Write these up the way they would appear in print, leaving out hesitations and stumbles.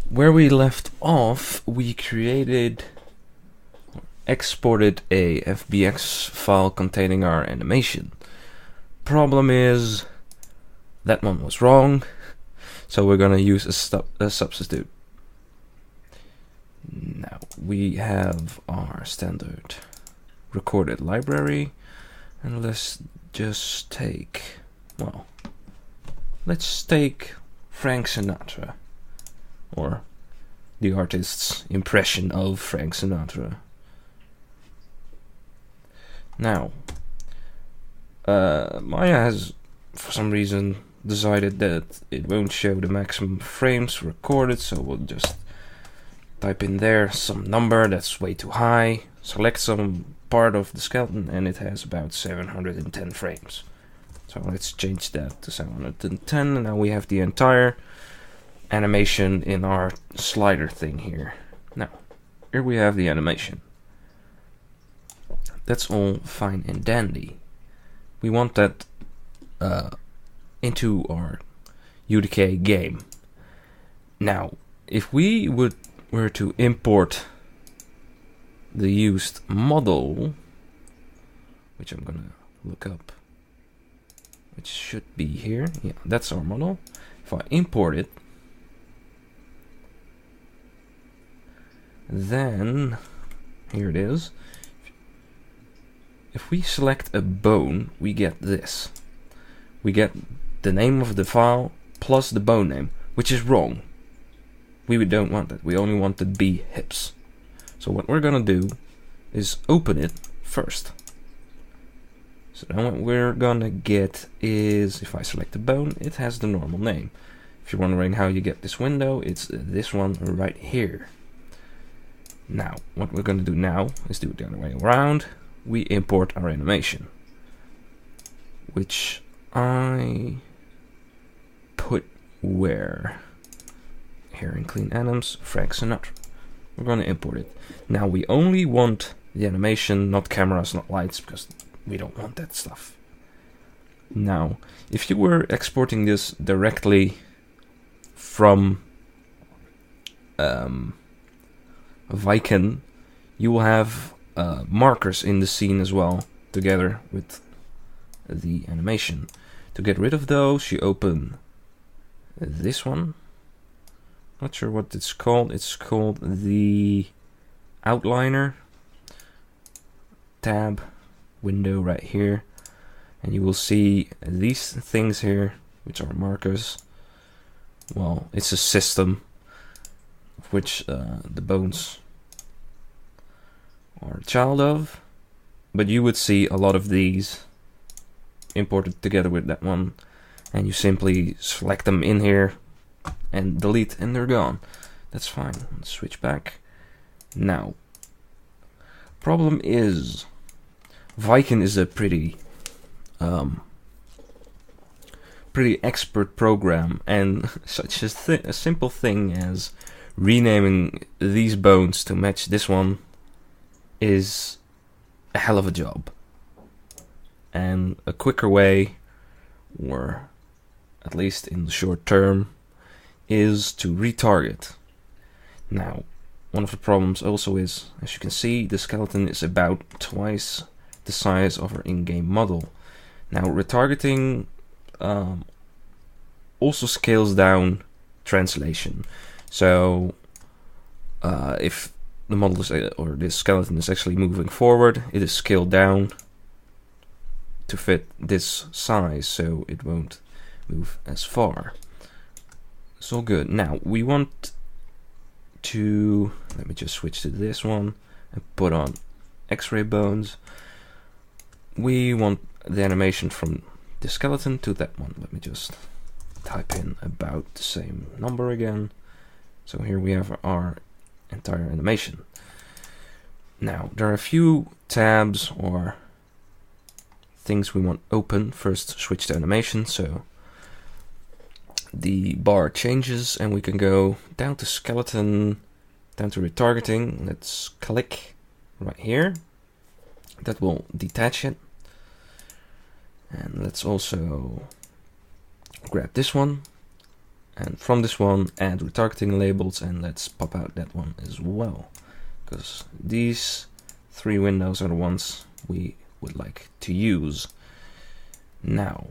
where we left off, we exported a FBX file containing our animation. Problem is, that one was wrong, so we're gonna use a substitute. Now we have our standard recorded library, and let's just take, well, let's take Frank Sinatra, or the artist's impression of Frank Sinatra. Now, Maya has, for some reason, decided that it won't show the maximum frames recorded, so we'll just type in there some number that's way too high, select some part of the skeleton, and it has about 710 frames. So let's change that to 710, and now we have the entire animation in our slider thing here. Now, here we have the animation. That's all fine and dandy. We want that into our UDK game. Now, if we were to import the used model, which I'm gonna look up, which should be here. Yeah, that's our model. If I import it, then here it is. If we select a bone, we get this. We get the name of the file plus the bone name, which is wrong. We don't want that. We only want the B hips. So what we're gonna do is open it first. So then what we're gonna get is, if I select the bone, it has the normal name. If you're wondering how you get this window, it's this one right here. Now, what we're gonna do now is do it the other way around. We import our animation, which I put where? Here in Clean Anims, Frank Sinatra. We're going to import it. Now we only want the animation, not cameras, not lights, because we don't want that stuff. Now, if you were exporting this directly from Vicon, you will have markers in the scene as well, together with the animation. To get rid of those, you open this one. Not sure what it's called. It's called the outliner tab window right here, and you will see these things here, which are markers. Well, it's a system of which the bones are a child of, but you would see a lot of these imported together with that one, and you simply select them in here and delete, and they're gone. That's fine. Let's switch back. Now, problem is, Vicon is a pretty expert program, and such a simple thing as renaming these bones to match this one is a hell of a job. And a quicker way, or at least in the short term, is to retarget. Now, one of the problems also is, as you can see, the skeleton is about twice the size of our in-game model. Now, retargeting also scales down translation. So, if the model is, or this skeleton is actually moving forward, it is scaled down to fit this size, so it won't move as far. It's all good. Now, we want to, let me just switch to this one and put on X-ray bones. We want the animation from the skeleton to that one. Let me just type in about the same number again. So here we have our entire animation. Now, there are a few tabs or things we want open. First, switch to animation, so the bar changes and we can go down to skeleton, down to retargeting. Let's click right here. That will detach it. And let's also grab this one And from this one, add retargeting labels, and let's pop out that one as well, because these 3 windows are the ones we would like to use. Now,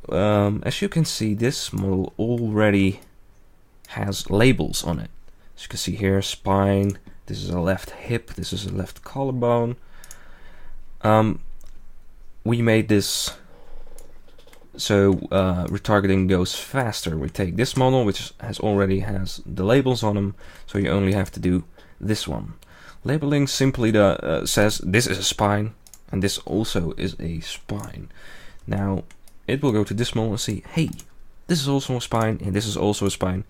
as you can see, this model already has labels on it. As you can see here, spine, this is a left hip, this is a left collarbone. We made this so retargeting goes faster. We take this model, which already has the labels on them, so you only have to do this one. Labeling simply says this is a spine, and this also is a spine. Now, it will go to this model and see, hey, this is also a spine, and this is also a spine.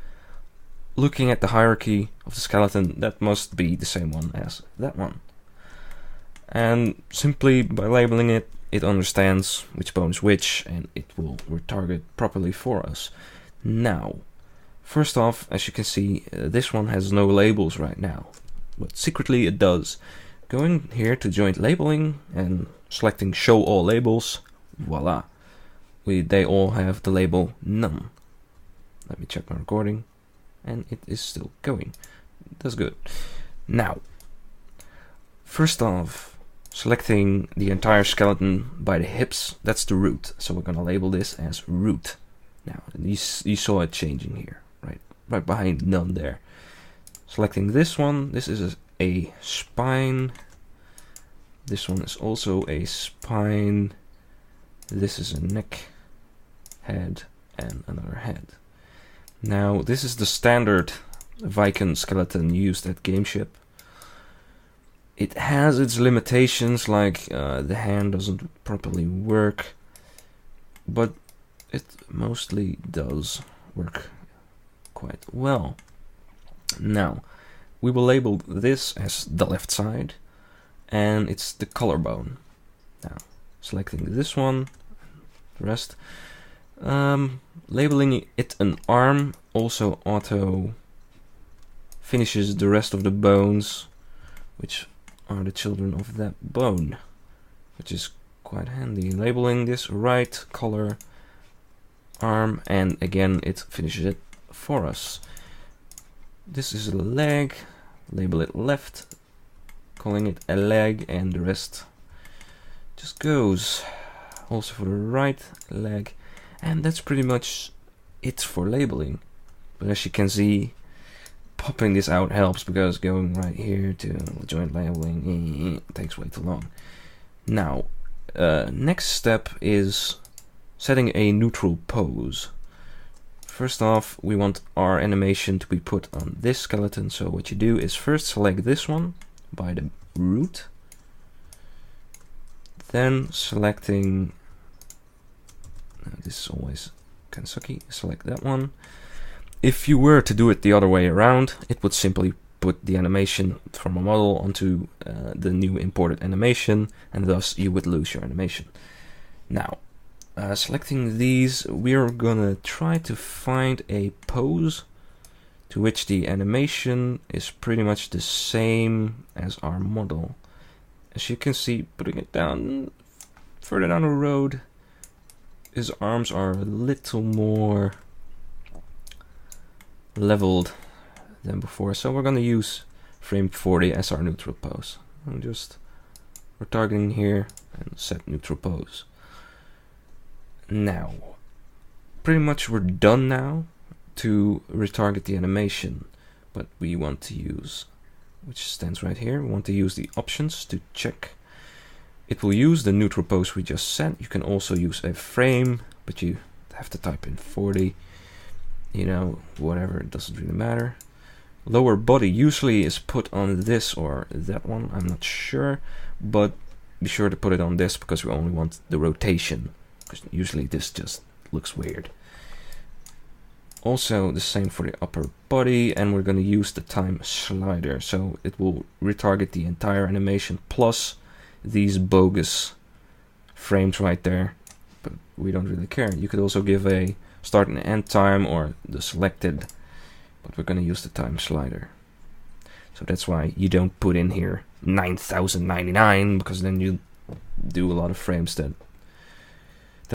Looking at the hierarchy of the skeleton, that must be the same one as that one. And simply by labeling it, it understands which bone is which, and it will retarget properly for us. Now, first off, as you can see, this one has no labels right now, but secretly it does. Going here to joint labeling and selecting show all labels, voila, they all have the label none. Let me check my recording, and it is still going. That's good. Now, first off, selecting the entire skeleton by the hips, that's the root. So we're gonna label this as root. Now, you saw it changing here, right behind none there. Selecting this one, this is a spine. This one is also a spine. This is a neck, head, and another head. Now, this is the standard Vicon skeleton used at GameShip. It has its limitations, like the hand doesn't properly work, but it mostly does work quite well. Now, we will label this as the left side, and it's the collarbone. Now, selecting this one, the rest, labeling it an arm also auto finishes the rest of the bones, which are the children of that bone, which is quite handy. Labeling this right collar arm, and again it finishes it for us. This is a leg, label it left, calling it a leg, and the rest just goes. Also for the right leg, and that's pretty much it for labeling. But as you can see, popping this out helps, because going right here to joint labeling takes way too long. Now, next step is setting a neutral pose. First off, we want our animation to be put on this skeleton, so what you do is first select this one by the root, then selecting, this is always kind of sucky, select that one. If you were to do it the other way around, it would simply put the animation from a model onto the new imported animation, and thus you would lose your animation. Now, selecting these, we're gonna try to find a pose to which the animation is pretty much the same as our model. As you can see, putting it down further down the road, his arms are a little more leveled than before, so we're going to use frame 40 as our neutral pose. I'm just retargeting here and set neutral pose. Now, pretty much we're done now to retarget the animation, but we want to use, which stands right here, we want to use the options to check. It will use the neutral pose we just set. You can also use a frame, but you have to type in 40. You know, whatever, it doesn't really matter. Lower body usually is put on this or that one, I'm not sure, but be sure to put it on this because we only want the rotation, because usually this just looks weird. Also the same for the upper body, and we're going to use the time slider, so it will retarget the entire animation plus these bogus frames right there, but we don't really care. You could also give a start and end time or the selected, but we're going to use the time slider. So that's why you don't put in here 9099, because then you do a lot of frames that